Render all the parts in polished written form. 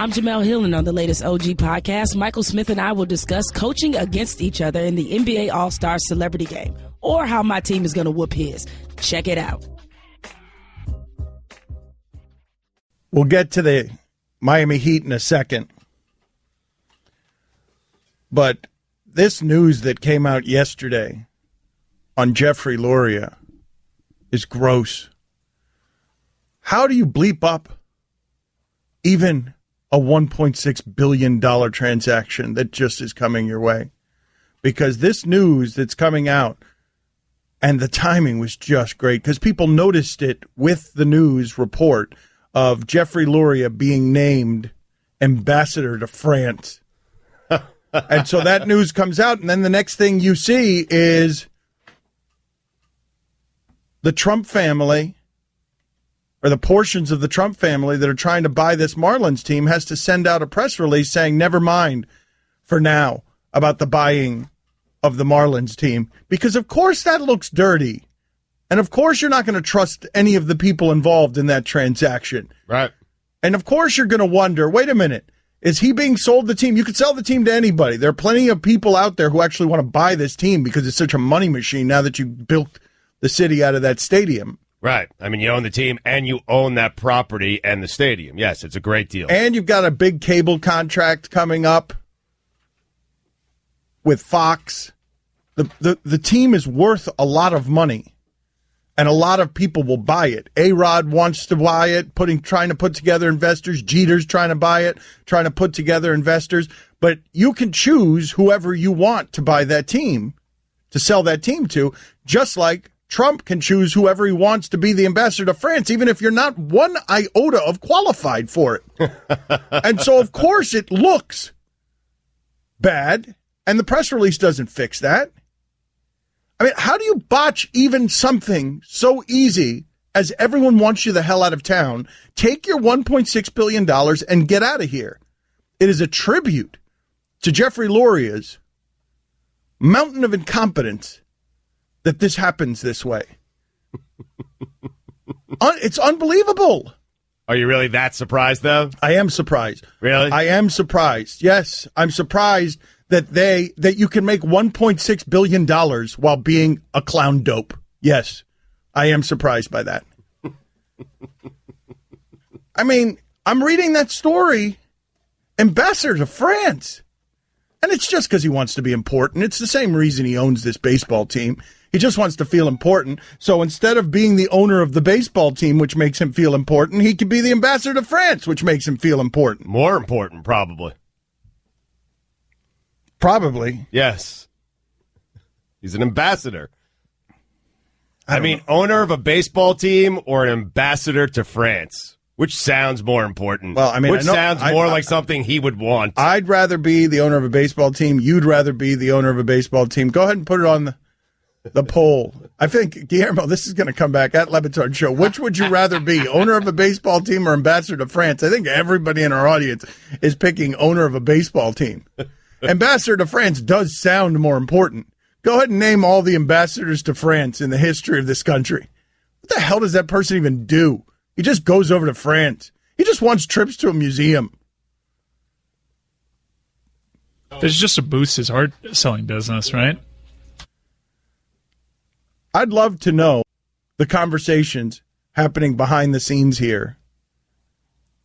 I'm Jamel Hill, and on the latest OG podcast, Michael Smith and I will discuss coaching against each other in the NBA All-Star Celebrity Game, or how my team is going to whoop his. Check it out. We'll get to the Miami Heat in a second. But this news that came out yesterday on Jeffrey Loria is gross. How do you bleep up even a $1.6 billion transaction that just is coming your way? Because this news that's coming out, and the timing was just great, because people noticed it with the news report of Jeffrey Loria being named ambassador to France. And so that news comes out, and then the next thing you see is the Trump family, or the portions of the Trump family that are trying to buy this Marlins team, has to send out a press release saying, never mind for now about the buying of the Marlins team. Because, of course, that looks dirty. And, of course, you're not going to trust any of the people involved in that transaction. Right. And, of course, you're going to wonder, wait a minute, is he being sold the team? You could sell the team to anybody. There are plenty of people out there who actually want to buy this team because it's such a money machine now that you built the city out of that stadium. Right. I mean, you own the team and you own that property and the stadium. Yes, it's a great deal. And you've got a big cable contract coming up with Fox. The team is worth a lot of money, and a lot of people will buy it. A-Rod wants to buy it, trying to put together investors. Jeter's trying to buy it, trying to put together investors. But you can choose whoever you want to buy that team, to sell that team to, just like Trump can choose whoever he wants to be the ambassador to France, even if you're not one iota of qualified for it. And so, of course, it looks bad, and the press release doesn't fix that. I mean, how do you botch even something so easy as everyone wants you the hell out of town? Take your $1.6 billion and get out of here. It is a tribute to Jeffrey Loria's mountain of incompetence that this happens this way. It's unbelievable. Are you really that surprised, though? I am surprised. Really? I am surprised. Yes, I'm surprised that you can make $1.6 billion while being a clown dope. Yes, I am surprised by that. I mean, I'm reading that story, ambassador to France. And it's just because he wants to be important. It's the same reason he owns this baseball team. He just wants to feel important. So instead of being the owner of the baseball team, which makes him feel important, he could be the ambassador to France, which makes him feel important. More important, probably. Probably. Yes. He's an ambassador. I mean, owner of a baseball team or an ambassador to France? Which sounds more important? Well, I mean, which sounds more like something he would want? I'd rather be the owner of a baseball team. You'd rather be the owner of a baseball team. Go ahead and put it on the poll. I think, Guillermo, this is going to come back at Le Batard Show. Which would you rather be, owner of a baseball team or ambassador to France? I think everybody in our audience is picking owner of a baseball team. Ambassador to France does sound more important. Go ahead and name all the ambassadors to France in the history of this country. What the hell does that person even do? He just goes over to France. He just wants trips to a museum. It's just to boost his art selling business, right? I'd love to know the conversations happening behind the scenes here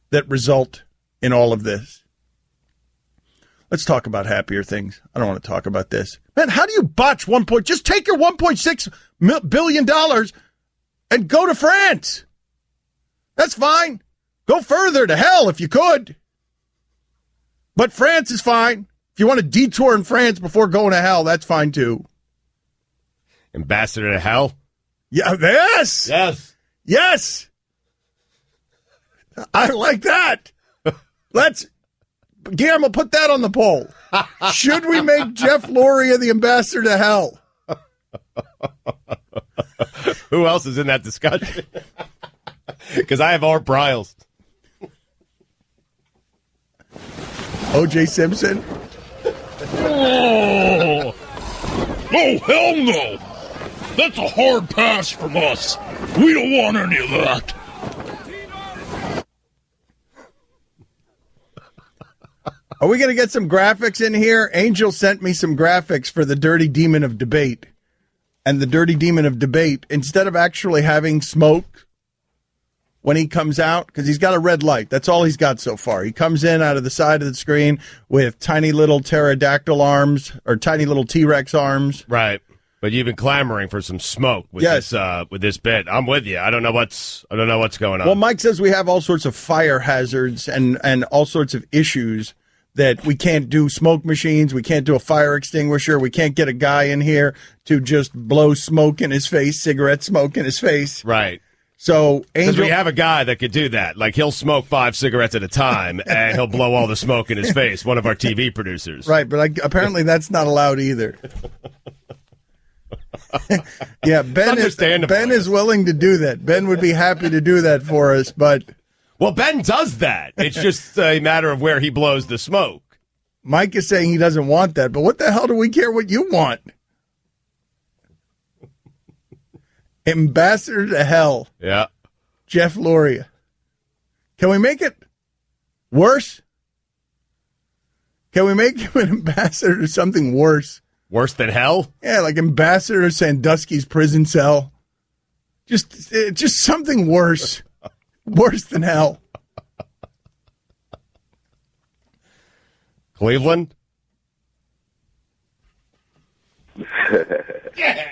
that result in all of this. Let's talk about happier things. I don't want to talk about this. Man, how do you botch just take your $1.6 billion and go to France? That's fine. Go further to hell if you could. But France is fine. If you want to detour in France before going to hell, that's fine too. Ambassador to hell? Yeah, yes. Yes. Yes. I like that. Guillermo, put that on the poll. Should we make Jeff Loria the ambassador to hell? Who else is in that discussion? Because I have Art Briles. O.J. Simpson? Oh, hell no. That's a hard pass from us. We don't want any of that. Are we going to get some graphics in here? Angel sent me some graphics for the Dirty Demon of Debate. And the Dirty Demon of Debate, instead of actually having smoke when he comes out, because he's got a red light. That's all he's got so far. He comes in out of the side of the screen with tiny little pterodactyl arms or tiny little T-Rex arms. Right. But you've been clamoring for some smoke with this bit. I'm with you. I don't know what's going on. Well, Mike says we have all sorts of fire hazards and all sorts of issues that we can't do smoke machines, we can't do a fire extinguisher, we can't get a guy in here to just blow smoke in his face, cigarette smoke in his face. Right. So, Angel, we have a guy that could do that. Like, he'll smoke 5 cigarettes at a time, and he'll blow all the smoke in his face, one of our TV producers. Right, but apparently that's not allowed either. Yeah, Ben is willing to do that. Ben would be happy to do that for us, but... Well, Ben does that. It's just a matter of where he blows the smoke. Mike is saying he doesn't want that, but what the hell do we care what you want? Ambassador to hell. Yeah. Jeff Loria. Can we make it worse? Can we make him an ambassador to something worse? Worse than hell? Yeah, like ambassador to Sandusky's prison cell. Just something worse. Worse than hell. Cleveland? Yeah.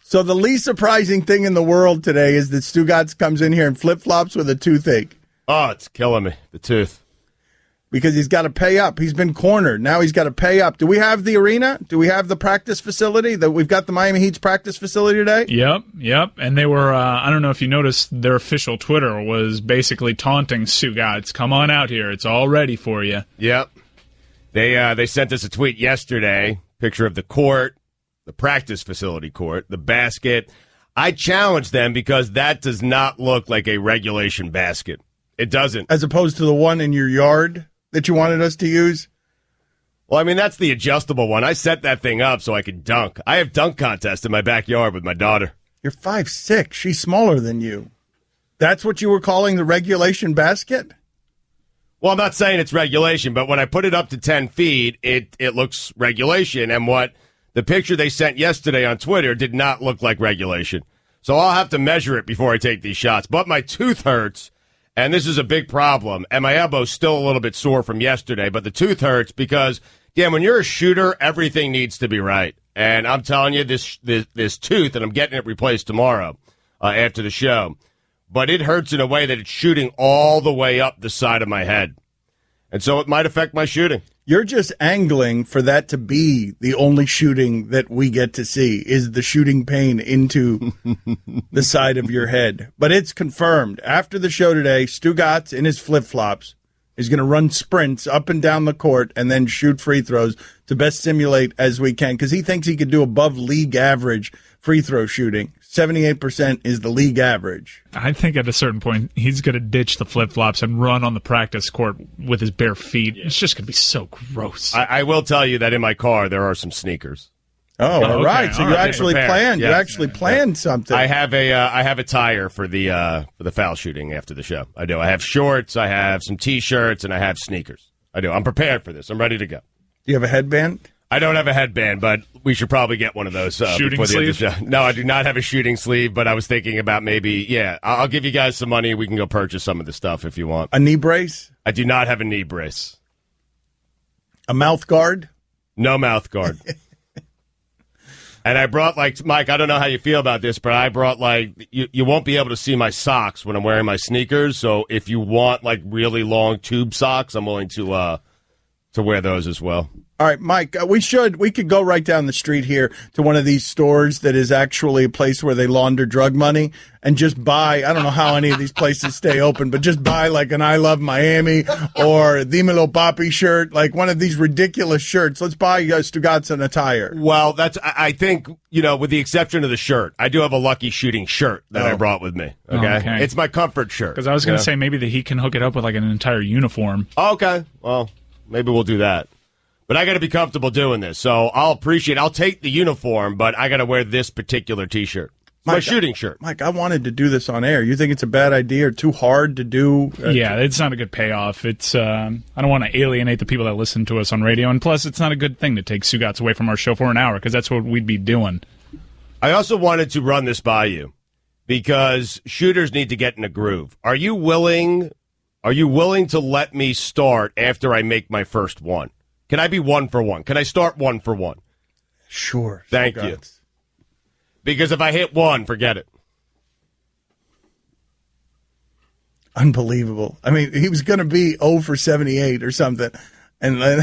So the least surprising thing in the world today is that Stugotz comes in here in flip-flops with a toothache. Oh, it's killing me, the tooth. Because he's got to pay up. He's been cornered. Now he's got to pay up. Do we have the arena? Do we have the practice facility? We've got the Miami Heat's practice facility today? Yep. And they were, I don't know if you noticed, their official Twitter was basically taunting Stugotz. Come on out here. It's all ready for you. Yep. They sent us a tweet yesterday, picture of the court, the practice facility court, the basket. I challenged them because that does not look like a regulation basket. It doesn't. As opposed to the one in your yard that you wanted us to use? Well, I mean, that's the adjustable one. I set that thing up so I could dunk. I have dunk contests in my backyard with my daughter. You're 5'6". She's smaller than you. That's what you were calling the regulation basket? Well, I'm not saying it's regulation, but when I put it up to 10 feet, it looks regulation. And what the picture they sent yesterday on Twitter did not look like regulation. So I'll have to measure it before I take these shots. But my tooth hurts. And this is a big problem, and my elbow's still a little bit sore from yesterday, but the tooth hurts because, Dan, when you're a shooter, everything needs to be right. And I'm telling you, this tooth, and I'm getting it replaced tomorrow after the show, but it hurts in a way that it's shooting all the way up the side of my head. And so it might affect my shooting. You're just angling for that to be the only shooting that we get to see, is the shooting pain into the side of your head. But it's confirmed. After the show today, Stugotz in his flip-flops is going to run sprints up and down the court and then shoot free throws to best simulate as we can, because he thinks he could do above league average free throw shooting. 78% is the league average. I think at a certain point, he's going to ditch the flip-flops and run on the practice court with his bare feet. It's just going to be so gross. I will tell you that in my car, there are some sneakers. Oh, all right. So all you right. actually planned. Yeah. You actually planned something. I have a tire for the foul shooting after the show. I do. I have shorts, I have some T-shirts, and I have sneakers. I do. I'm prepared for this. I'm ready to go. Do you have a headband? I don't have a headband, but we should probably get one of those shooting before the end of sleeve? the show. No, I do not have a shooting sleeve, but I was thinking about maybe, I'll give you guys some money. We can go purchase some of the stuff if you want. A knee brace? I do not have a knee brace. A mouth guard? No mouth guard. And I brought, Mike, I don't know how you feel about this, but I brought, you won't be able to see my socks when I'm wearing my sneakers. So if you want, really long tube socks, I'm willing to wear those as well. All right, Mike, we could go right down the street here to one of these stores that is actually a place where they launder drug money and just buy, I don't know how any of these places stay open, but just buy an I Love Miami or Dime Lo Papi shirt, one of these ridiculous shirts. Let's buy Stugotz an attire. Well, I think, with the exception of the shirt, I do have a Lucky Shooting shirt that I brought with me. Okay? It's my comfort shirt. Because I was going to say maybe that he can hook it up with an entire uniform. Okay. Well, maybe we'll do that. But I got to be comfortable doing this, so I'll take the uniform, but I got to wear this particular T-shirt. My shooting shirt. Mike, I wanted to do this on air. You think it's a bad idea or too hard to do? Yeah, it's not a good payoff. It's I don't want to alienate the people that listen to us on radio, and plus, it's not a good thing to take Stugotz away from our show for an hour, because that's what we'd be doing. I also wanted to run this by you, because shooters need to get in a groove. Are you willing to let me start after I make my first one? Can I be 1 for 1? Can I start 1 for 1? Sure. Thank you. Because if I hit 1, forget it. Unbelievable. I mean, he was going to be 0 for 78 or something. And then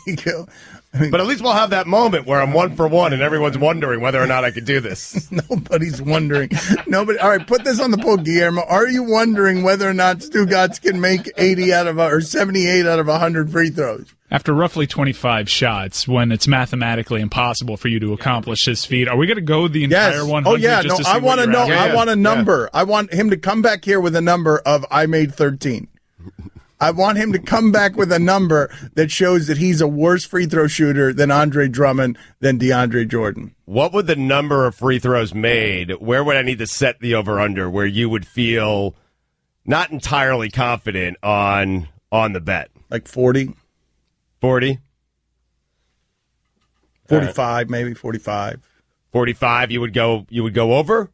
you go. But at least we'll have that moment where I'm 1 for 1 and everyone's wondering whether or not I could do this. Nobody's wondering. Nobody. All right, put this on the poll, Guillermo. Are you wondering whether or not Stugotz can make 78 out of 100 free throws? After roughly 25 shots, when it's mathematically impossible for you to accomplish this feat, are we going to go the entire 100? Oh, yeah. Just No, to see I want to know. I want a number. Yeah. I want him to come back here with a number of I made 13. I want him to come back with a number that shows that he's a worse free throw shooter than Andre Drummond, than DeAndre Jordan. What would the number of free throws made? Where would I need to set the over-under where you would feel not entirely confident on the bet? Like 40? 40? 45, maybe 45. 45, you would go over?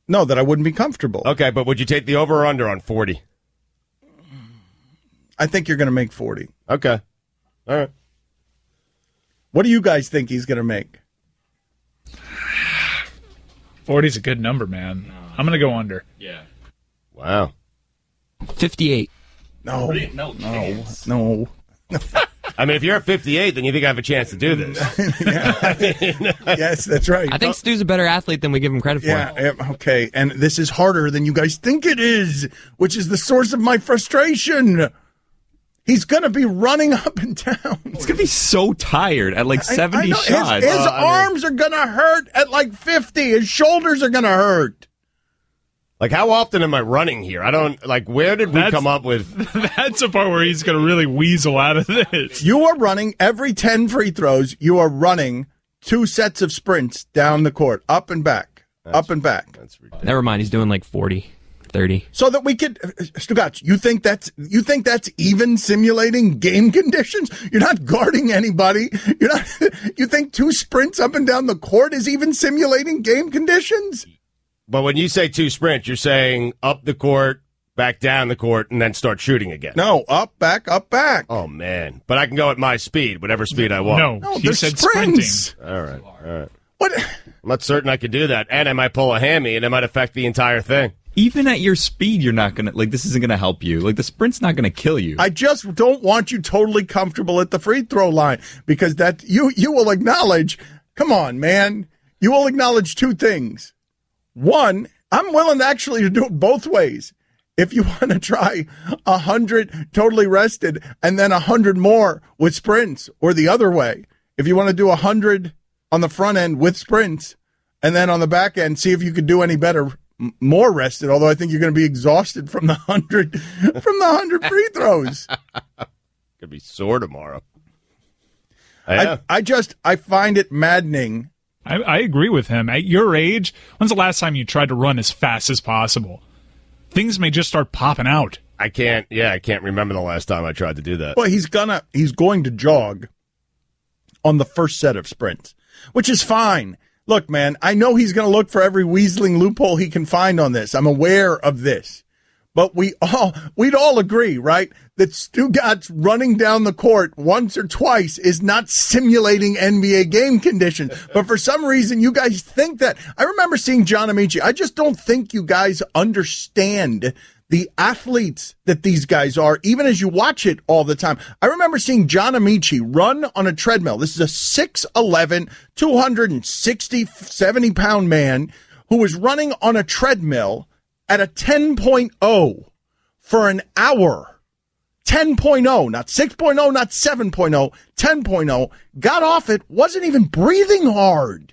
No, that I wouldn't be comfortable. Okay, but would you take the over or under on 40? I think you're going to make 40. Okay. All right. What do you guys think he's going to make? 40 is a good number, man. I'm going to go under. Yeah. Wow. 58. No. No. I mean, if you're at 58, then you think I have a chance to do this. Yes, that's right. I think Stu's a better athlete than we give him credit for. Yeah, okay. And this is harder than you guys think it is, which is the source of my frustration. He's going to be running up and down. He's going to be so tired at like 70 shots. His arms are going to hurt at like 50. His shoulders are going to hurt. Like, how often am I running here? I don't, like, where did we come up with? That's the part where he's going to really weasel out of this. You are running every 10 free throws. You are running 2 sets of sprints down the court, up and back, up and back. That's ridiculous. Never mind, he's doing like 40, 30. So that we could, Stugotz, you think that's even simulating game conditions? You're not guarding anybody. You think 2 sprints up and down the court is even simulating game conditions? But when you say 2 sprints, you're saying up the court, back down the court, and then start shooting again. No, up, back, up, back. Oh, man. But I can go at my speed, whatever speed I want. No, he said sprints. All right. What? I'm not certain I could do that. And I might pull a hammy, and it might affect the entire thing. Even at your speed, you're not going to, like, this isn't going to help you. Like, the sprint's not going to kill you. I just don't want you totally comfortable at the free throw line, because that you will acknowledge, come on, man, you will acknowledge 2 things. One, I'm willing actually to do it both ways. If you want to try 100 totally rested and then 100 more with sprints, or the other way. If you want to do 100 on the front end with sprints and then on the back end, see if you could do any better, more rested. Although I think you're going to be exhausted from the 100 free throws. Could be sore tomorrow. I find it maddening. I agree with him. At your age, when's the last time you tried to run as fast as possible? Things may just start popping out. I can't remember the last time I tried to do that. Well, he's going to jog on the first set of sprints, which is fine. Look, man, I know he's going to look for every weaseling loophole he can find on this. I'm aware of this. But we'd all agree, right, that Stugotz running down the court once or twice is not simulating NBA game conditions. But for some reason, you guys think that. I remember seeing John Amici. I just don't think you guys understand the athletes that these guys are, even as you watch it all the time. I remember seeing John Amici run on a treadmill. This is a 6'11", 260, 70-pound man who was running on a treadmill at a 10.0 for an hour. 10.0, not 6.0, not 7.0, 10.0. Got off it, wasn't even breathing hard.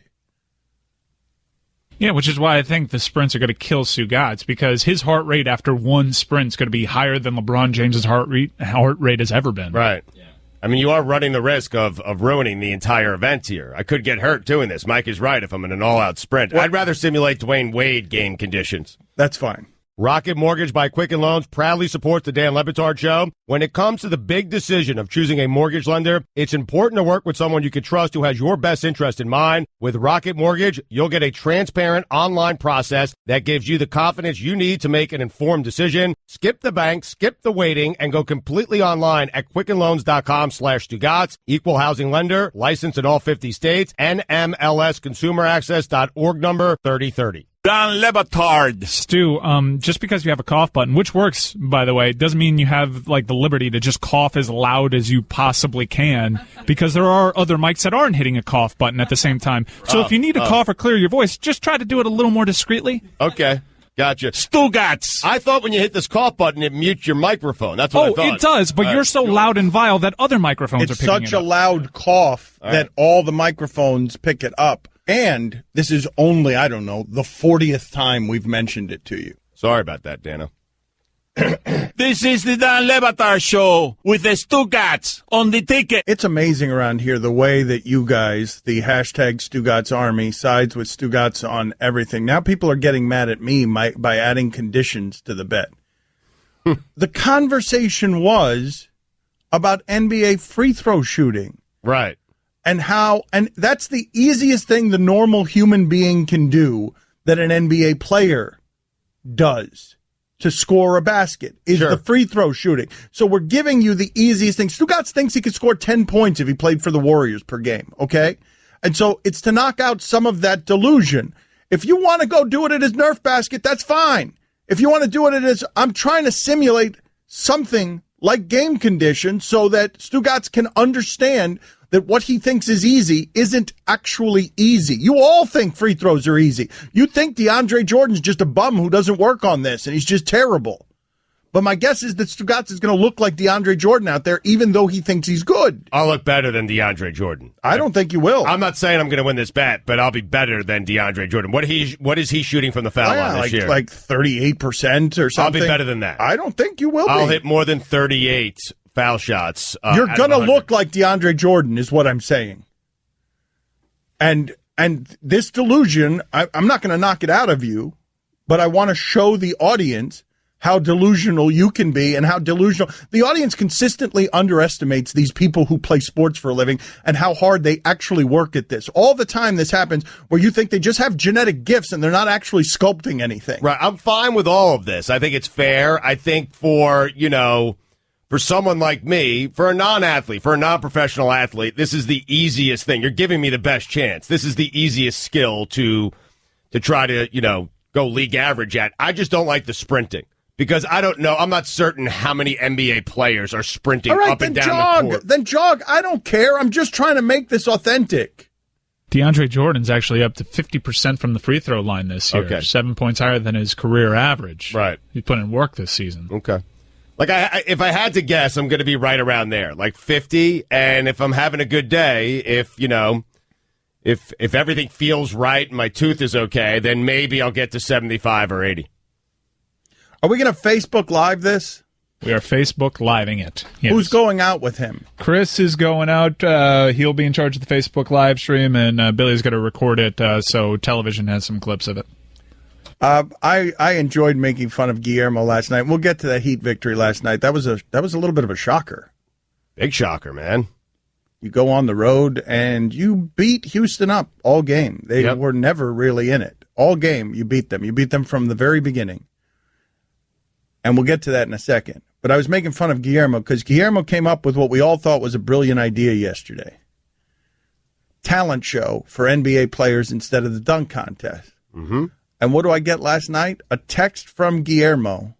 Yeah, which is why I think the sprints are going to kill Stugotz, because his heart rate after one sprint is going to be higher than LeBron James's heart rate has ever been. Right. I mean, you are running the risk of ruining the entire event here. I could get hurt doing this. Mike is right if I'm in an all-out sprint. I'd rather simulate Dwayne Wade game conditions. That's fine. Rocket Mortgage by Quicken Loans proudly supports the Dan Le Batard Show. When it comes to the big decision of choosing a mortgage lender, it's important to work with someone you can trust who has your best interest in mind. With Rocket Mortgage, you'll get a transparent online process that gives you the confidence you need to make an informed decision. Skip the bank, skip the waiting, and go completely online at quickenloans.com/Stugotz. Equal housing lender, licensed in all 50 states, NMLSconsumeraccess.org number 3030. Dan Le Batard. Stu, just because you have a cough button, which works, by the way, doesn't mean you have like the liberty to just cough as loud as you possibly can, because there are other mics that aren't hitting a cough button at the same time. So if you need to cough or clear your voice, just try to do it a little more discreetly. Okay. Gotcha. Stugotz. I thought when you hit this cough button, it mutes your microphone. That's what I thought. It does, but you're so loud and vile that other microphones are It's picking it up. such a loud cough that all the microphones pick it up. And this is only, I don't know, the 40th time we've mentioned it to you. Sorry about that, Dano. This is the Dan Le Batard Show with the Stugotz on the ticket. It's amazing around here the way that you guys, the hashtag Stugotz Army, sides with Stugotz on everything. Now people are getting mad at me by adding conditions to the bet. The conversation was about NBA free throw shooting. Right. And that's the easiest thing the normal human being can do that an NBA player does to score a basket is the free throw shooting. So we're giving you the easiest thing. Stugotz thinks he could score 10 points if he played for the Warriors per game, okay? And so it's to knock out some of that delusion. If you want to go do it at his Nerf basket, that's fine. If you want to do it at his, I'm trying to simulate something like game conditions so that Stugotz can understand that what he thinks is easy isn't actually easy. You all think free throws are easy. You think DeAndre Jordan's just a bum who doesn't work on this, and he's just terrible. But my guess is that Stugotz is going to look like DeAndre Jordan out there, even though he thinks he's good. I'll look better than DeAndre Jordan. I don't think you will. I'm not saying I'm going to win this bet, but I'll be better than DeAndre Jordan. What is he shooting from the foul line this year? Like 38% or something. I'll be better than that. I don't think you will I'll be. hit more than 38 foul shots. You're going to look like DeAndre Jordan is what I'm saying. And this delusion, I'm not going to knock it out of you, but I want to show the audience how delusional you can be and how delusional. The audience consistently underestimates these people who play sports for a living and how hard they actually work at this. All the time this happens where you think they just have genetic gifts and they're not actually sculpting anything. Right. I'm fine with all of this. I think it's fair. I think for someone like me, for a non-athlete, for a non-professional athlete, this is the easiest thing. You're giving me the best chance. This is the easiest skill to try to, go league average at. I just don't like the sprinting. Because I don't know, I'm not certain how many NBA players are sprinting up and down the court. Then jog. I don't care. I'm just trying to make this authentic. DeAndre Jordan's actually up to 50% from the free throw line this year. Okay. 7 points higher than his career average. Right. He put in work this season. Okay. Like, if I had to guess, I'm going to be right around there, like 50. And if I'm having a good day, if everything feels right and my tooth is okay, then maybe I'll get to 75 or 80. Are we going to Facebook Live this? We are Facebook Living it. Yes. Who's going out with him? Chris is going out. He'll be in charge of the Facebook live stream, and Billy's going to record it, so television has some clips of it. I enjoyed making fun of Guillermo last night. We'll get to that Heat victory last night. That was a little bit of a shocker. Big shocker, man. You go on the road and you beat Houston up all game. They were never really in it. All game, you beat them. You beat them from the very beginning. And we'll get to that in a second. But I was making fun of Guillermo because Guillermo came up with what we all thought was a brilliant idea yesterday. Talent show for NBA players instead of the dunk contest. Mm-hmm. And what do I get last night? A text from Guillermo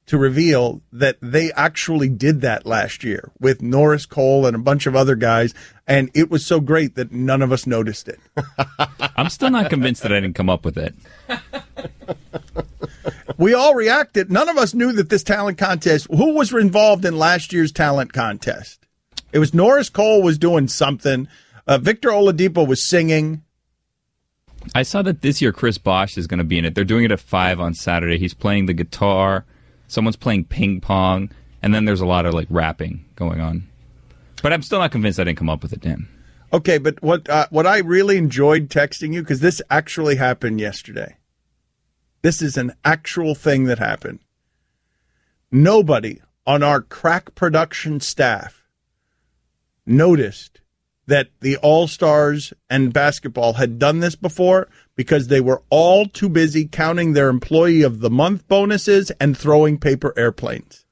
to reveal that they actually did that last year with Norris Cole and a bunch of other guys, and it was so great that none of us noticed it. I'm still not convinced that I didn't come up with it. We all reacted. None of us knew that this talent contest, who was involved in last year's talent contest? It was Norris Cole was doing something. Victor Oladipo was singing. I saw that this year Chris Bosh is going to be in it. They're doing it at 5 on Saturday. He's playing the guitar. Someone's playing ping pong. And then there's a lot of, rapping going on. But I'm still not convinced I didn't come up with it, Dan. Okay, but what I really enjoyed texting you, because this actually happened yesterday. This is an actual thing that happened. Nobody on our crack production staff noticed that the All-Stars and basketball had done this before because they were all too busy counting their Employee of the Month bonuses and throwing paper airplanes.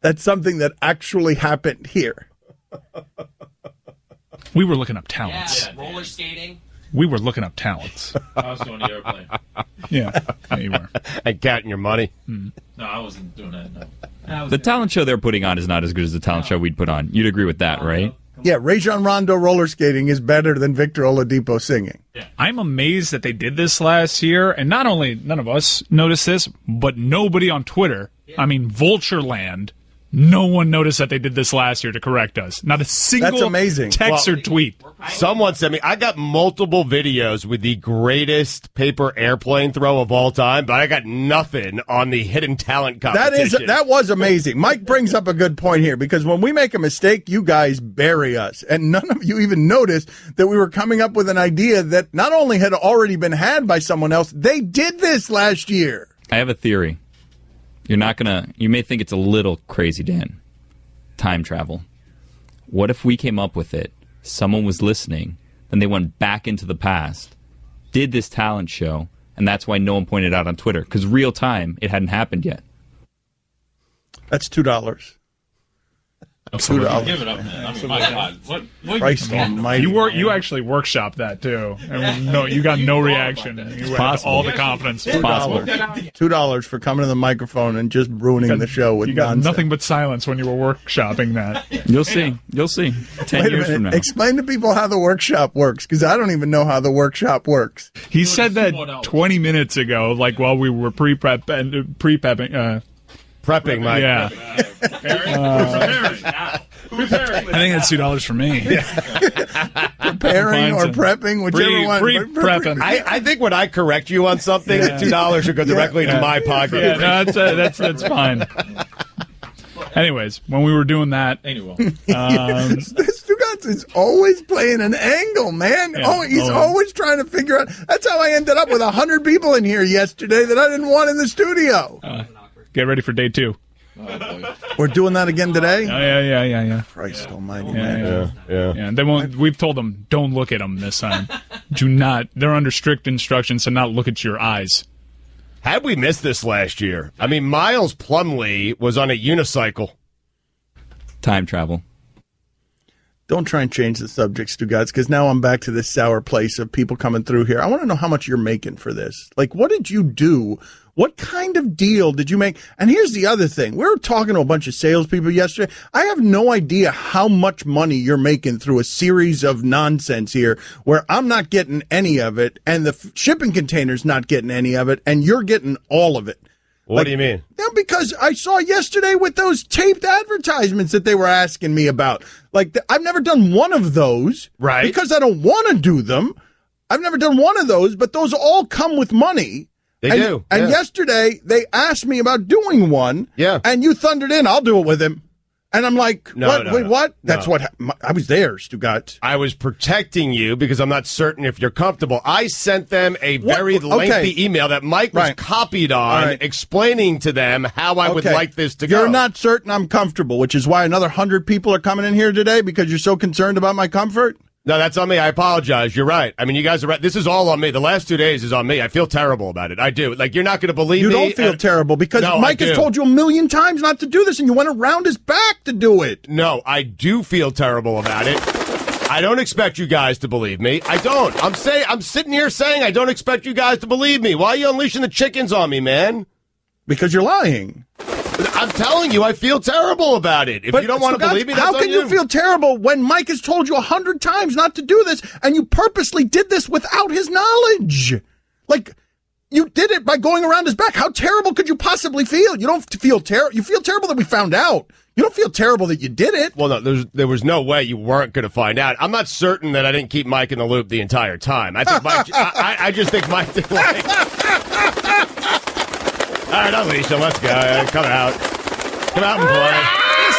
That's something that actually happened here. We were looking up talents. Yeah, roller skating. We were looking up talents. I was doing the airplane. Yeah, you were. And counting your money. No, I wasn't doing that. No. The talent show they're putting on is not as good as the talent show we'd put on. You'd agree with that, right? Yeah, Rajon Rondo roller skating is better than Victor Oladipo singing. I'm amazed that they did this last year, and not only none of us noticed this, but nobody on Twitter. I mean, Vulture Land. No one noticed that they did this last year to correct us. Not a single That's amazing. text or tweet. Someone sent me, I got multiple videos with the greatest paper airplane throw of all time, but I got nothing on the hidden talent competition. That was amazing. Mike brings up a good point here, because when we make a mistake, you guys bury us. And none of you even noticed that we were coming up with an idea that not only had already been had by someone else, they did this last year. I have a theory. You may think it's a little crazy, Dan. Time travel. What if we came up with it, someone was listening, then they went back into the past, did this talent show, and that's why no one pointed out on Twitter, because real time, it hadn't happened yet. That's $2. $2. Give it up, man. I mean, my God. What Christ almighty. You actually workshopped that too. And no, you got no reaction. You had all the confidence. It's possible. $2 for coming to the microphone and just ruining the show with You got nonsense. nothing but silence when you were workshopping that. You'll see. You'll see. 10 Wait a years from minute. now. Explain to people how the workshop works, because I don't even know how the workshop works. He said that 20 minutes ago, like while we were prepping. Prepping, Mike. Yeah. Preparing. I think that's $2 for me. Preparing or Fine, prepping, whichever one. Prepping. I think when I correct you on something, the $2 should go directly to my pocket. Yeah, no, that's fine. Anyways, when we were doing that, Stugotz is always playing an angle, man. Yeah. He's always trying to figure out. That's how I ended up with 100 people in here yesterday that I didn't want in the studio. get ready for day 2. We're doing that again today? Yeah. Christ almighty, man. Yeah. They won't. We've told them, don't look at them this time. Do not. They're under strict instructions to not look at your eyes. Had we missed this last year? I mean, Miles Plumlee was on a unicycle. Time travel. Don't try and change the subject, Stugotz, because now I'm back to this sour place of people coming through here. I want to know how much you're making for this. Like, what did you do? What kind of deal did you make? And here's the other thing. We were talking to a bunch of salespeople yesterday. I have no idea how much money you're making through a series of nonsense here where I'm not getting any of it and the shipping container's not getting any of it and you're getting all of it. What do you mean? Yeah, because I saw yesterday with those taped advertisements that they were asking me about. Like, I've never done one of those. Right. Because I don't want to do them. I've never done one of those, but those all come with money. They do. And yeah. yesterday, they asked me about doing one. Yeah. And you thundered in, I'll do it with him. And I'm like, what? Wait, what? That's what I was there, Stugotz. I was protecting you because I'm not certain if you're comfortable. I sent them a very lengthy email that Mike was copied on, explaining to them how I would like this to go. You're not certain I'm comfortable, which is why another 100 people are coming in here today because you're so concerned about my comfort? No, that's on me. I apologize. You're right. I mean, you guys are right. This is all on me. The last 2 days is on me. I feel terrible about it. I do. Like, you're not going to believe me. You don't feel terrible because Mike has told you a million times not to do this, and you went around his back to do it. No, I do feel terrible about it. I don't expect you guys to believe me. I don't. I'm sitting here saying I don't expect you guys to believe me. Why are you unleashing the chickens on me, man? Because you're lying. I'm telling you, I feel terrible about it. If you don't want to believe me, that's how can you feel terrible when Mike has told you 100 times not to do this, and you purposely did this without his knowledge? Like, you did it by going around his back. How terrible could you possibly feel? You don't feel terrible. You feel terrible that we found out. You don't feel terrible that you did it. Well, no, there was no way you weren't going to find out. I'm not certain that I didn't keep Mike in the loop the entire time. I think Mike. I just think Mike did like. All right, unleash him. Let's go. Come out and play.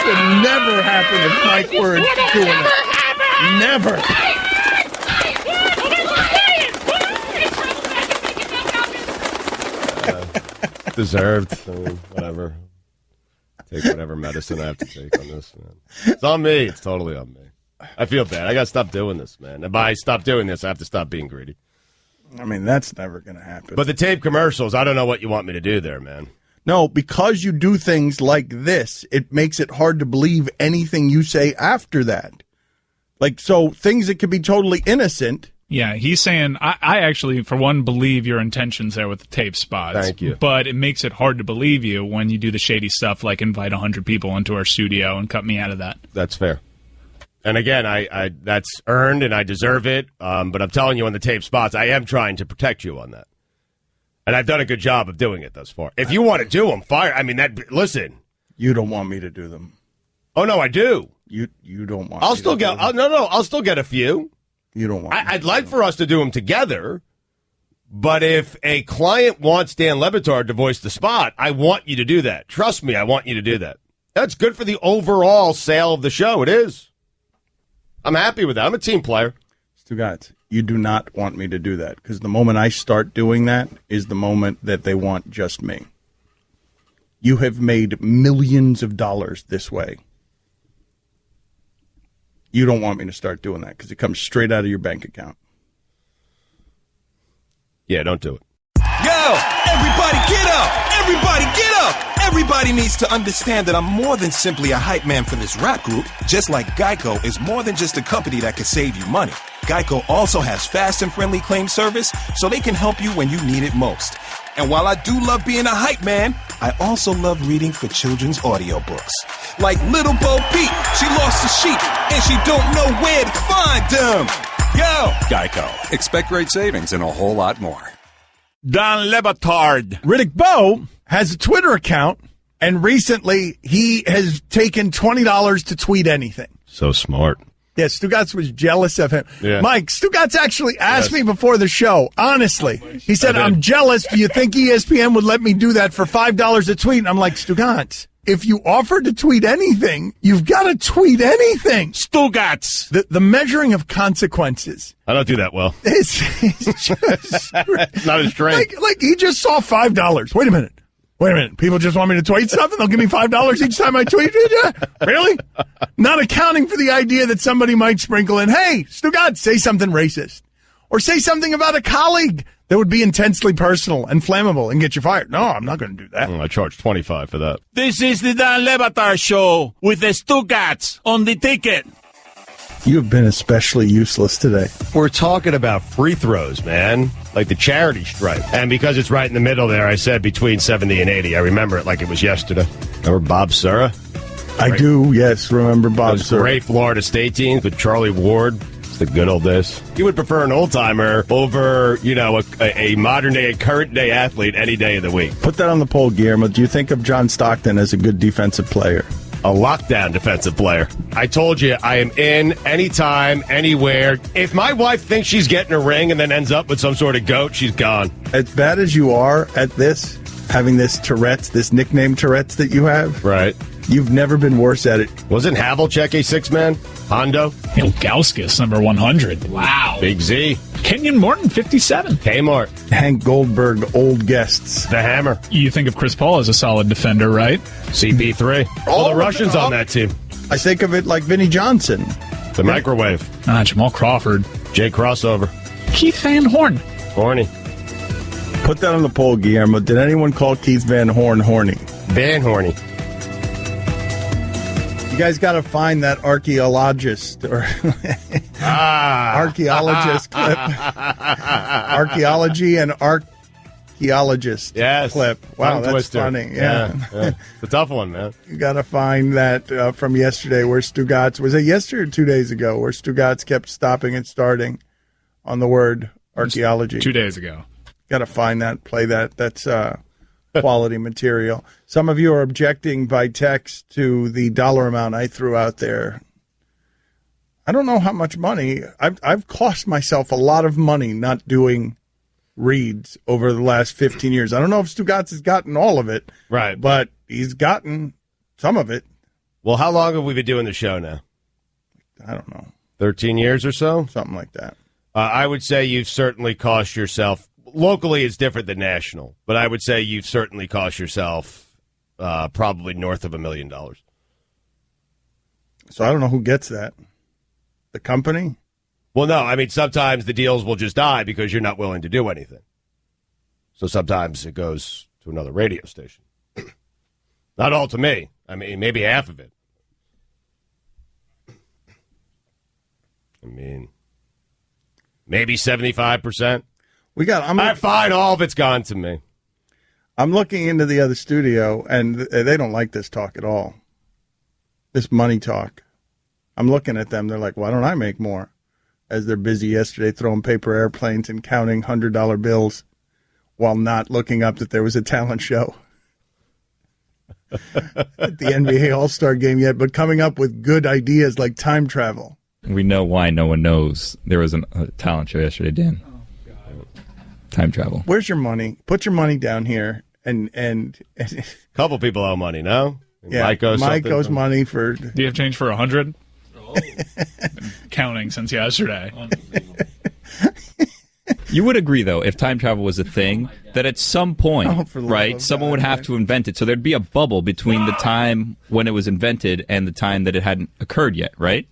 would never happen if Mike were doing it. Never. Deserved. I mean, whatever. Take whatever medicine I have to take on this, man. It's on me. It's totally on me. I feel bad. I got to stop doing this, man. And by stop doing this, I have to stop being greedy. I mean, that's never going to happen. But the tape commercials, I don't know what you want me to do there, man. No, because you do things like this, it makes it hard to believe anything you say after that. Like, so things that could be totally innocent. Yeah, he's saying, I actually, for one, believe your intentions there with the tape spots. Thank you. But it makes it hard to believe you when you do the shady stuff like invite 100 people into our studio and cut me out of that. That's fair. And again, I that's earned and I deserve it. But I'm telling you on the tape spots, I am trying to protect you on that. And I've done a good job of doing it thus far. If you want to do them, fire. I mean, listen. You don't want me to do them. Oh, no, I do. You don't want I'll still get, I'll still get a few. You don't want I'd like for us to do them together. But if a client wants Dan Le Batard to voice the spot, I want you to do that. Trust me, I want you to do that. That's good for the overall sale of the show. It is. I'm happy with that. I'm a team player. Stugotz, you do not want me to do that because the moment I start doing that is the moment that they want just me. You have made millions of dollars this way. You don't want me to start doing that because it comes straight out of your bank account. Yeah, don't do it. Yo, everybody get up! Everybody get up! Everybody needs to understand that I'm more than simply a hype man for this rap group, just like Geico is more than just a company that can save you money. Geico also has fast and friendly claim service, so they can help you when you need it most. And while I do love being a hype man, I also love reading for children's audiobooks. Like Little Bo Peep, she lost the sheep, and she don't know where to find them. Yo! Geico. Expect great savings and a whole lot more. Dan Le Batard. Riddick Bowe has a Twitter account, and recently he has taken $20 to tweet anything. So smart. Yeah, Stugotz was jealous of him. Yeah. Mike, Stugotz actually asked me before the show, honestly. He said, I'm jealous. Do you think ESPN would let me do that for $5 a tweet? And I'm like, Stugotz, if you offered to tweet anything, you've got to tweet anything. Stugotz. The measuring of consequences. I don't do that well. It's just It's not as strange. like he just saw $5. Wait a minute. People just want me to tweet stuff and they'll give me $5 each time I tweet it? Really? Not accounting for the idea that somebody might sprinkle in, hey, Stugotz, say something racist. Or say something about a colleague that would be intensely personal and flammable and get you fired. No, I'm not going to do that. I charge $25 for that. This is the Dan Le Batard Show with the Stugotz on the ticket. You have been especially useless today. We're talking about free throws, man, like the charity stripe. And because it's right in the middle there, I said between 70 and 80. I remember it like it was yesterday. Remember Bob Sura? I do, yes, remember Bob Those Sura. great Florida State teams with Charlie Ward. It's the good old days. You would prefer an old-timer over, a modern-day, a current-day athlete any day of the week. Put that on the poll, Guillermo. Do you think of John Stockton as a good defensive player? A lockdown defensive player. I told you, I am in anytime, anywhere. If my wife thinks she's getting a ring and then ends up with some sort of goat, she's gone. As bad as you are at this, having this Tourette's, this nickname Tourette's that you have, right? You've never been worse at it. Wasn't Havlicek a six-man? Hondo? Ilgauskas, number 100. Wow. Big Z. Kenyon Morton, 57. Kmart. Hank Goldberg, old guests. The Hammer. You think of Chris Paul as a solid defender, right? CP3. All the Russians on that team. I think of it like Vinnie Johnson. The microwave. Jamal Crawford. Jay Crossover. Keith Van Horn. Horny. Put that on the poll, Guillermo. Did anyone call Keith Van Horn horny? Van Horny. You guys got to find that archaeologist or archaeologist clip. Archaeology and archaeologist clip. Wow, that's twister. funny. Yeah. It's a tough one, man. You got to find that from yesterday where Stugotz, was it yesterday or 2 days ago, where Stugotz kept stopping and starting on the word archaeology. 2 days ago. Got to find that, play that. That's quality material. Some of you are objecting by text to the dollar amount I threw out there. I don't know how much money. I've cost myself a lot of money not doing reads over the last 15 years. I don't know if Stugotz has gotten all of it. Right. But he's gotten some of it. Well, how long have we been doing the show now? I don't know. 13 years or so? Something like that. I would say you've certainly cost yourself. Locally, it's different than national, but I would say you've certainly cost yourself probably north of $1 million. So I don't know who gets that. The company? Well, no. I mean, sometimes the deals will just die because you're not willing to do anything. So sometimes it goes to another radio station. Not all to me. I mean, maybe half of it. I mean, maybe 75%. Fine, all of it's gone to me. I'm looking into the other studio, and they don't like this talk at all. This money talk. I'm looking at them. They're like, why don't I make more? As they're busy yesterday throwing paper airplanes and counting $100 bills while not looking up that there was a talent show at the NBA All-Star game yet, but coming up with good ideas like time travel. We know why no one knows there was a talent show yesterday, Dan. Time travel. Where's your money? Put your money down here. And a couple people owe money, no? Yeah, Mike owes money for... Do you have change for 100? Counting since yesterday. You would agree, though, if time travel was a thing, that at some point, right, someone would have to invent it. So there'd be a bubble between the time when it was invented and the time that it hadn't occurred yet, right?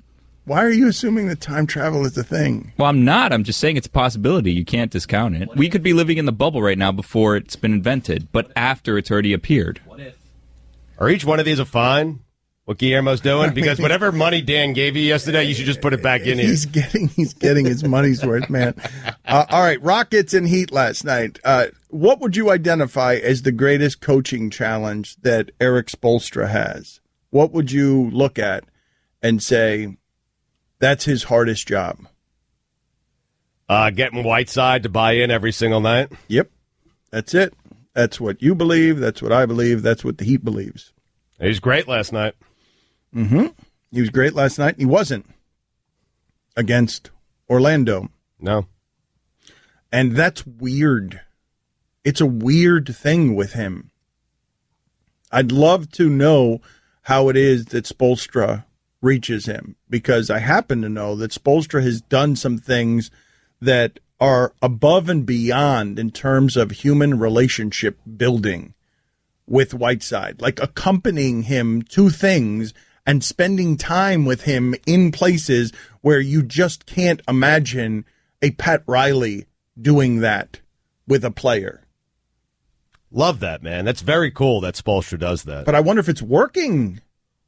Why are you assuming that time travel is a thing? Well, I'm not. I'm just saying it's a possibility. You can't discount it. We could be living in the bubble right now before it's been invented, but after it's already appeared. Are each one of these a fine? What Guillermo's doing? Because whatever money Dan gave you yesterday, you should just put it back in here. He's getting his money's worth, man. All right, Rockets and Heat last night. What would you identify as the greatest coaching challenge that Eric Spoelstra has? What would you look at and say, that's his hardest job? Getting Whiteside to buy in every single night. Yep. That's it. That's what you believe. That's what I believe. That's what the Heat believes. He was great last night. Mm-hmm. He was great last night. He wasn't against Orlando. No. And that's weird. It's a weird thing with him. I'd love to know how it is that Spoelstra reaches him, because I happen to know that Spoelstra has done some things that are above and beyond in terms of human relationship building with Whiteside, like accompanying him to things and spending time with him in places where you just can't imagine a Pat Riley doing that with a player. Love that, man. That's very cool that Spoelstra does that. But I wonder if it's working.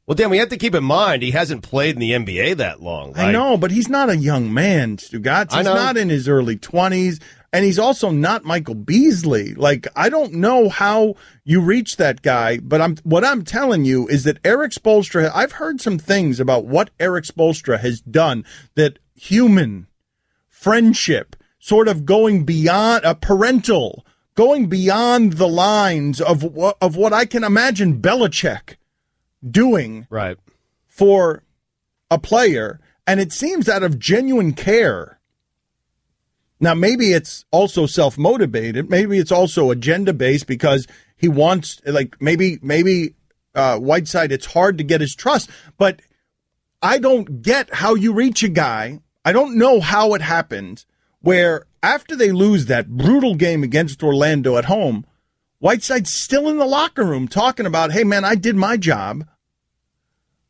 Well, Dan, we have to keep in mind he hasn't played in the NBA that long. Right? I know, but he's not a young man, Stugotz. He's not in his early 20s, and he's also not Michael Beasley. Like, I don't know how you reach that guy, but what I'm telling you is that Eric Spoelstra, I've heard some things about what Eric Spoelstra has done, that human friendship, sort of going beyond a parental, going beyond the lines of what I can imagine Belichick doing right for a player, and it seems out of genuine care. Now, maybe it's also self-motivated. Maybe it's also agenda-based because he wants, like, maybe Whiteside, it's hard to get his trust. But I don't get how you reach a guy. I don't know how it happens where after they lose that brutal game against Orlando at home, Whiteside's still in the locker room talking about, hey, man, I did my job.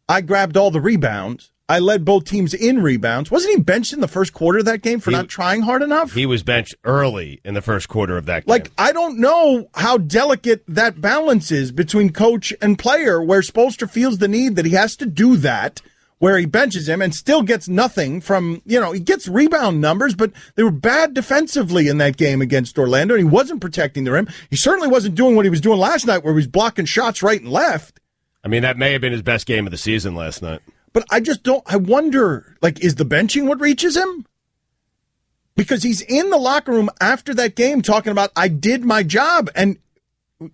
I grabbed all the rebounds. I led both teams in rebounds. Wasn't he benched in the first quarter of that game for not trying hard enough? He was benched early in the first quarter of that game. Like, I don't know how delicate that balance is between coach and player, where Spoelstra feels the need that he has to do that, where he benches him and still gets nothing from, he gets rebound numbers, but they were bad defensively in that game against Orlando, and he wasn't protecting the rim. He certainly wasn't doing what he was doing last night, where he was blocking shots right and left. I mean, that may have been his best game of the season last night. But I wonder, like, is the benching what reaches him? Because he's in the locker room after that game talking about, I did my job, and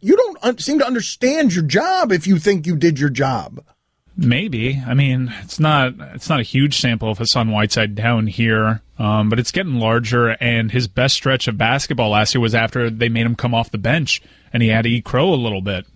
you don't seem to understand your job if you think you did your job. Maybe. I mean, it's not a huge sample of Hassan Whiteside down here, but it's getting larger, and his best stretch of basketball last year was after they made him come off the bench, and he had to eat crow a little bit.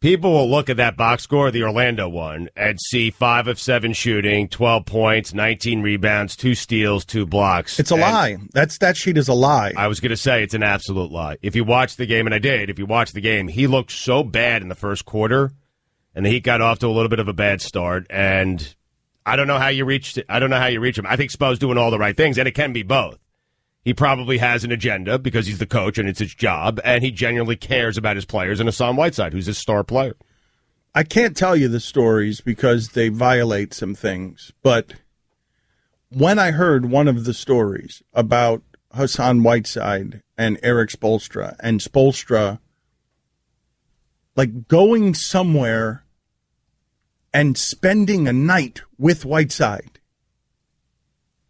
People will look at that box score, the Orlando one, and see 5 of 7 shooting, 12 points, 19 rebounds, 2 steals, 2 blocks. It's a lie. That stat sheet is a lie. I was going to say it's an absolute lie. If you watch the game, and I did, if you watch the game, he looked so bad in the first quarter, and the Heat got off to a little bit of a bad start, and I don't know how you reach him. I think Spo's doing all the right things, and it can be both. He probably has an agenda because he's the coach and it's his job, and he genuinely cares about his players, and Hassan Whiteside, who's his star player. I can't tell you the stories because they violate some things, but when I heard one of the stories about Hassan Whiteside and Eric Spoelstra, and Spoelstra like going somewhere and spending a night with Whiteside,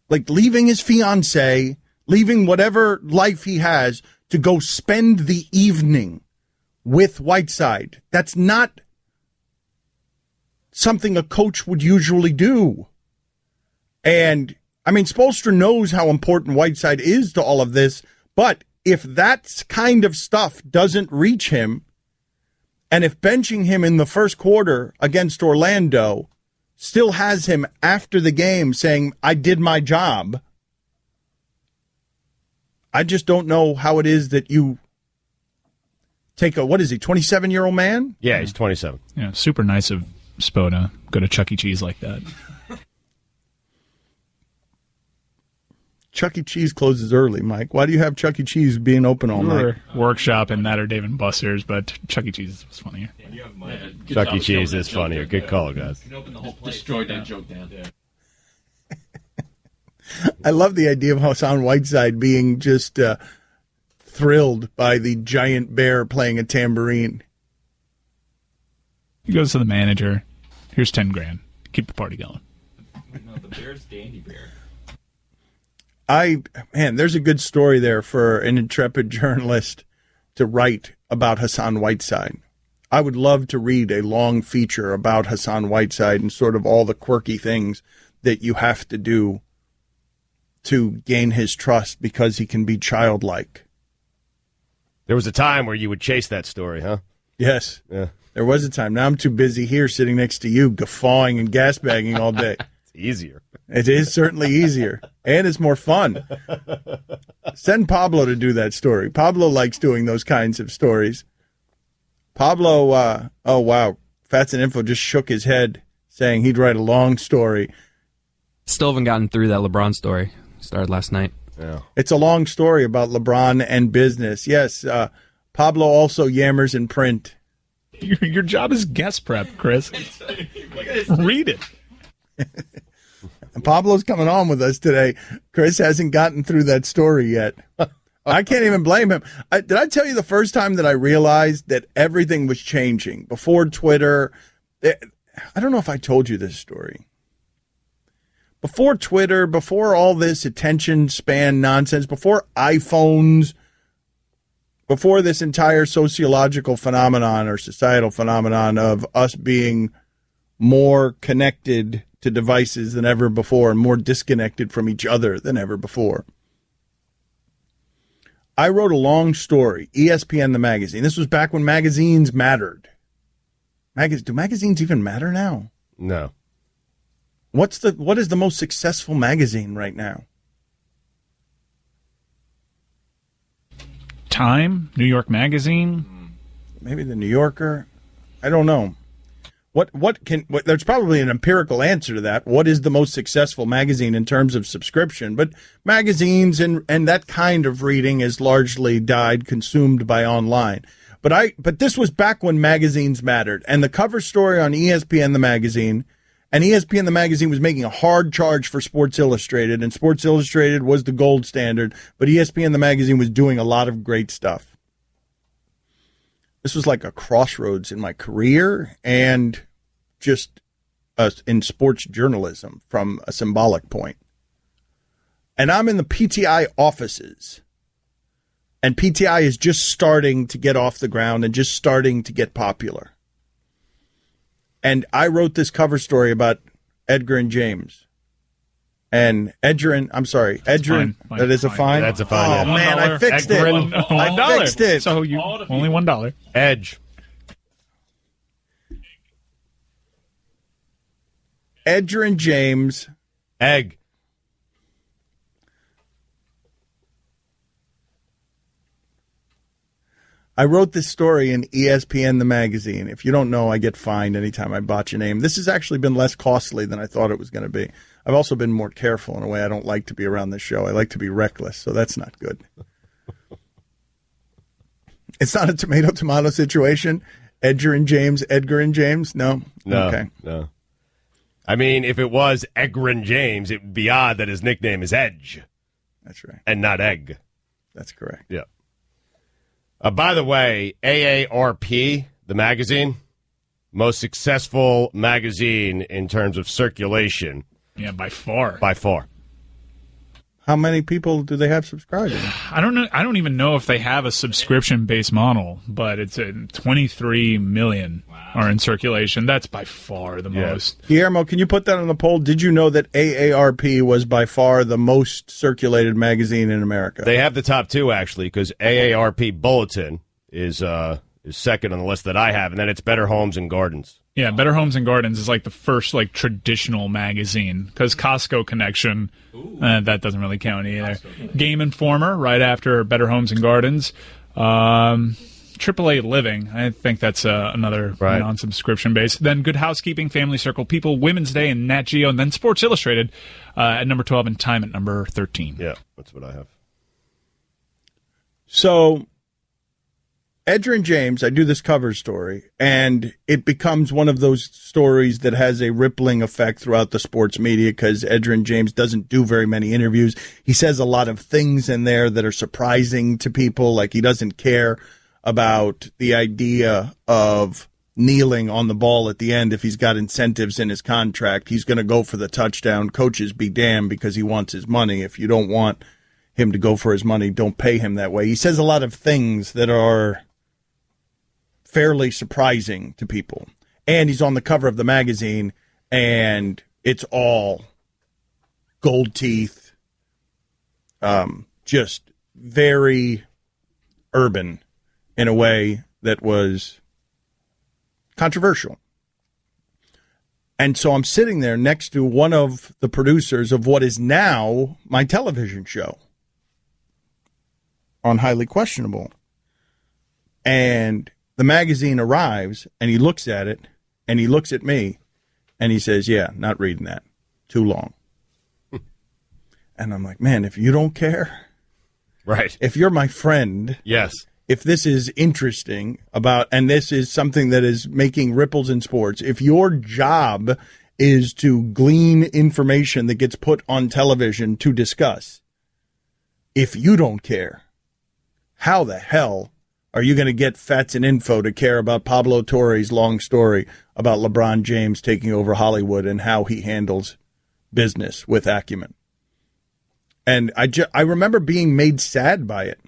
like leaving his fiancée, leaving whatever life he has to go spend the evening with Whiteside. That's not something a coach would usually do. And, I mean, Spoelstra knows how important Whiteside is to all of this, but if that kind of stuff doesn't reach him, and if benching him in the first quarter against Orlando still has him after the game saying, I did my job, I just don't know how it is that you take a, what is he, 27-year-old man? Yeah, he's 27. Yeah, super nice of Spo to go to Chuck E. Cheese like that. Chuck E. Cheese closes early, Mike. Why do you have Chuck E. Cheese being open all night? Workshop and that or Dave and Buster's, but Chuck E. Cheese was funnier. Chuck E. Cheese is funnier. Good call, guys. Destroyed that joke, Dan. I love the idea of Hassan Whiteside being just thrilled by the giant bear playing a tambourine. He goes to the manager. Here's $10,000. Keep the party going. No, the bear's Dandy Bear. There's a good story there for an intrepid journalist to write about Hassan Whiteside. I would love to read a long feature about Hassan Whiteside and sort of all the quirky things that you have to do to gain his trust because he can be childlike. There was a time where you would chase that story, huh? Yes. Yeah. There was a time. Now I'm too busy here sitting next to you, guffawing and gasbagging all day. It's easier. It is certainly easier. And it's more fun. Send Pablo to do that story. Pablo likes doing those kinds of stories. Pablo, oh, wow. Fats and Info just shook his head saying he'd write a long story. Still haven't gotten through that LeBron story. Started last night. Yeah. It's a long story about LeBron and business. Yes, Pablo also yammers in print. Your job is guest prep, Chris. Read it. And Pablo's coming on with us today. Chris hasn't gotten through that story yet. I can't even blame him. Did I tell you the first time that I realized that everything was changing? Before Twitter, I don't know if I told you this story. Before Twitter, before all this attention span nonsense, before iPhones, before this entire sociological phenomenon or societal phenomenon of us being more connected to devices than ever before and more disconnected from each other than ever before, I wrote a long story, ESPN the magazine. This was back when magazines mattered. Do magazines even matter now? No. What is the most successful magazine right now? Time, New York Magazine, maybe the New Yorker. I don't know. There's probably an empirical answer to that. What is the most successful magazine in terms of subscription? But magazines and that kind of reading is largely died, consumed by online. But this was back when magazines mattered, and the cover story on ESPN the magazine. And ESPN the magazine was making a hard charge for Sports Illustrated, and Sports Illustrated was the gold standard, but ESPN the magazine was doing a lot of great stuff. This was like a crossroads in my career and just in sports journalism from a symbolic point. And I'm in the PTI offices, and PTI is just starting to get off the ground and just starting to get popular. And I wrote this cover story about Edgar and James. And Edgerrin. That is a fine? That's a fine. Oh, man, I fixed it. I fixed it. So only $1. Edge. Edger and James. Egg. I wrote this story in ESPN, the magazine. If you don't know, I get fined anytime I botch a name. This has actually been less costly than I thought it was going to be. I've also been more careful in a way. I don't like to be around this show. I like to be reckless, so that's not good. It's not a tomato-tomato situation. Edgar and James, Edgar and James? No? Okay. No. I mean, if it was Edgar and James, it would be odd that his nickname is Edge. That's right. And not Egg. That's correct. Yeah. By the way, AARP, the magazine, most successful magazine in terms of circulation. Yeah, by far. By far. How many people do they have subscribing? I don't know. I don't even know if they have a subscription-based model, but it's 23 million are in circulation. That's by far the most. Guillermo, can you put that on the poll? Did you know that AARP was by far the most circulated magazine in America? They have the top two, actually, because AARP Bulletin is second on the list that I have, and then it's Better Homes and Gardens. Yeah, Better Homes and Gardens is like the first like traditional magazine because Costco Connection, that doesn't really count either. Game Informer right after Better Homes and Gardens. AAA Living, I think that's another non-subscription base. Then Good Housekeeping, Family Circle, People, Women's Day, and Nat Geo, and then Sports Illustrated at number 12 and Time at number 13. Yeah, that's what I have. So, Edger and James, I do this cover story, and it becomes one of those stories that has a rippling effect throughout the sports media because Edger and James doesn't do very many interviews. He says a lot of things in there that are surprising to people, like he doesn't care about the idea of kneeling on the ball at the end if he's got incentives in his contract. He's going to go for the touchdown. Coaches be damned because he wants his money. If you don't want him to go for his money, don't pay him that way. He says a lot of things that are fairly surprising to people. And he's on the cover of the magazine, and it's all gold teeth, just very urban in a way that was controversial. And so I'm sitting there next to one of the producers of what is now my television show on Highly Questionable. And the magazine arrives, and he looks at it, and he looks at me, and he says, yeah, not reading that. Too long. And I'm like, man, if you don't care, right? If you're my friend, yes. If this is interesting and this is something that is making ripples in sports, if your job is to glean information that gets put on television to discuss, if you don't care, how the hell are you going to get Fats and Info to care about Pablo Torre's long story about LeBron James taking over Hollywood and how he handles business with acumen? And I remember being made sad by it.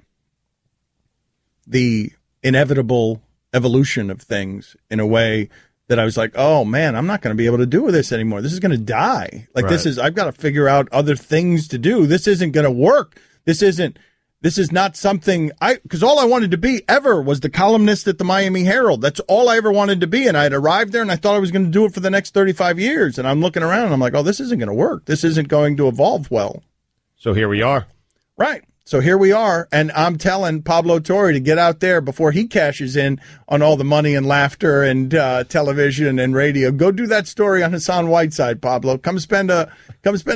The inevitable evolution of things in a way that I was like, oh, man, I'm not going to be able to do this anymore. This is going to die. Like, I've got to figure out other things to do. This isn't going to work. This is not something because all I wanted to be ever was the columnist at the Miami Herald. That's all I ever wanted to be. And I had arrived there and I thought I was going to do it for the next 35 years. And I'm looking around and I'm like, oh, this isn't going to work. This isn't going to evolve well. So here we are. Right. So here we are. And I'm telling Pablo Torre to get out there before he cashes in on all the money and laughter and television and radio. Go do that story on Hassan Whiteside, Pablo. Come spend a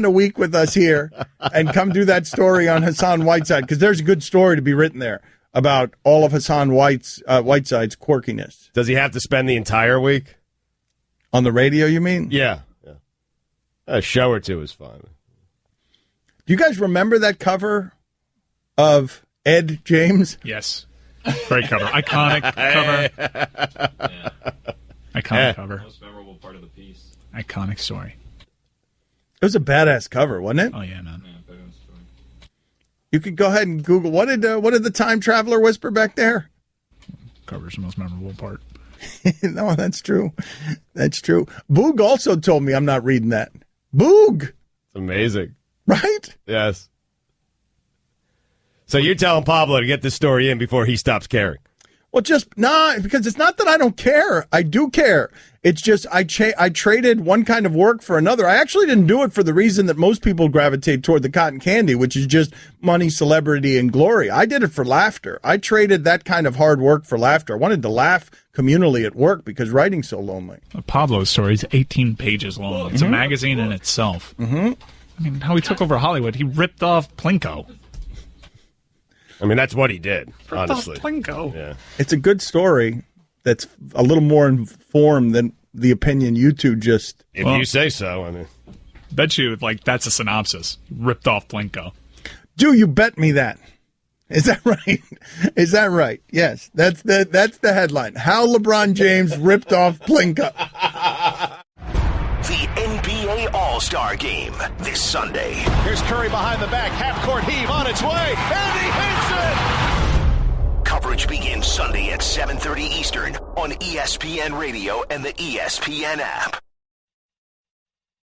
week with us here and come do that story on Hassan Whiteside, because there's a good story to be written there about all of Hassan Whiteside's quirkiness. Does he have to spend the entire week? On the radio, you mean? Yeah. A show or two is fine. Do you guys remember that cover of Ed James? Yes. Great cover. Iconic cover. Yeah. Iconic cover. Most memorable part of the piece. Iconic story. It was a badass cover, wasn't it? Oh, yeah, man. Yeah, badass story. You could go ahead and Google. What did the time traveler whisper back there? Cover's the most memorable part. No, that's true. That's true. Boog also told me I'm not reading that. Boog! It's amazing. Right? Yes. So you're telling Pablo to get this story in before he stops caring. Well, because it's not that I don't care. I do care. It's just I traded one kind of work for another. I actually didn't do it for the reason that most people gravitate toward the cotton candy, which is just money, celebrity, and glory. I did it for laughter. I traded that kind of hard work for laughter. I wanted to laugh communally at work because writing's so lonely. Pablo's story is 18 pages long. It's a magazine in itself. Mm-hmm. I mean, how he took over Hollywood, he ripped off Plinko. I mean, that's what he did, honestly. Plinko. Yeah. It's a good story that's a little more informed than the opinion you two just... If you say so, I mean... Bet you, that's a synopsis. Ripped off Plinko. Do you bet me that? Is that right? Is that right? Yes. That's the headline. How LeBron James ripped off Plinko. The NBA All-Star Game this Sunday. Here's Curry behind the back. Half-court heave on its way. And he hits it! Coverage begins Sunday at 7:30 Eastern on ESPN Radio and the ESPN app.